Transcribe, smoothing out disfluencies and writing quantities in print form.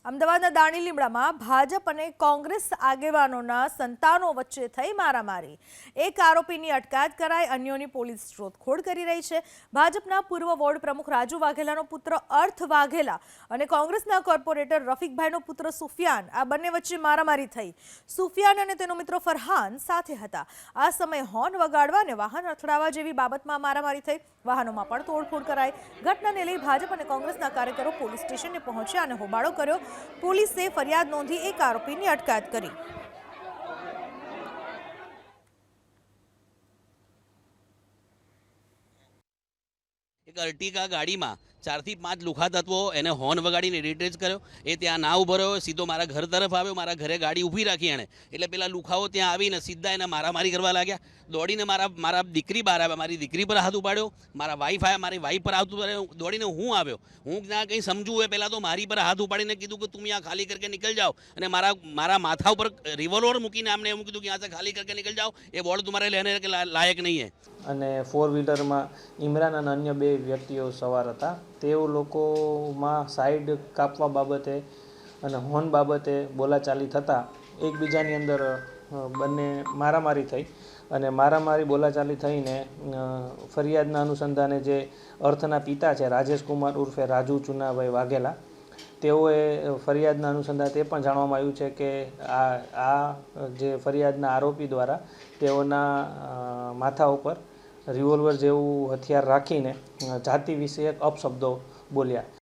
અમદાવાદના દાણી લીમડામાં ભાજપ અને કોંગ્રેસ આગેવાનોના સંતાનો વચ્ચે થઈ મારામારી। એક આરોપીની અટકાયત કરાઈ, અન્યોની પોલીસ શોધખોળ કરી રહી છે। ભાજપના પૂર્વ વોર્ડ પ્રમુખ રાજુ વાઘેલાનો પુત્ર અર્થ વાઘેલા અને કોંગ્રેસના કોર્પોરેટર રફીકભાઈનો પુત્ર સુફિયાન, આ બંને વચ્ચે મારામારી થઈ। સુફિયાન અને તેનો મિત્ર ફરહાન સાથે હતા। આ સમયે હોર્ન વગાડવા અને વાહન અથડાવવા જેવી બાબતમાં મારામારી થઈ। વાહનોમાં પણ તોડફોડ કરાઈ। ઘટનાને લઈ ભાજપ અને કોંગ્રેસના કાર્યકરો પોલીસ સ્ટેશને પહોંચ્યા અને હોબાળો કર્યો। પોલીસે ફરિયાદ નોંધી એક આરોપીની અટકાયત કરી। એક અર્ટિગા ગાડીમાં 4 થી 5 લુખા તત્વો એને હોર્ન વગાડીને ઇરિટેટ કર્યો। એ ત્યાં ના ઉભો રહ્યો, સીધો મારા ઘર તરફ આવ્યો। મારા ઘરે ગાડી ઊભી રાખી એણે, એટલે પેલા લુખાઓ ત્યાં આવીને સીધા એને મારામારી કરવા લાગ્યા। દોડીને મારા દીકરી બહાર આવ્યા, મારી દીકરી પર હાથ ઉપાડ્યો। મારા વાઈફ આવ્યા, મારી વાઈફ પર હાથ ઉપાડ્યો। દોડીને હું આવ્યો, હું ત્યાં કંઈ સમજવું એ પહેલાં તો મારી પર હાથ ઉપાડીને કીધું કે તું यहाँ ખાલી करके निकल जाओ, અને મારા માથા ઉપર રિવોલ્વર મૂકીને આમને એવું કીધું કે यहाँ से खाली करके निकल जाओ, ये वॉर्ड तुम्हारे लेने के लायक नहीं है। અને 4 વ્હીલરમાં ઇમરાન અને અન્ય 2 વ્યક્તિઓ સવાર હતા। તેઓ લોકોમાં સાઈડ કાપવા બાબતે અને હોર્ન બાબતે બોલાચાલી થતાં એકબીજાની અંદર બંને મારામારી થઈ અને મારામારી બોલાચાલી થઈને ફરિયાદના અનુસંધાને જે અર્થના પિતા છે રાજેશ કુમાર ઉર્ફે રાજુ ચુનાભાઈ વાઘેલા, તેઓએ ફરિયાદના અનુસંધાને તે પણ જાણવામાં આવ્યું છે કે આ જે ફરિયાદના આરોપી દ્વારા તેઓના માથા ઉપર રિવોલ્વર જેવું હથિયાર રાખીને જાતિ વિષયક અપશબ્દો બોલ્યા।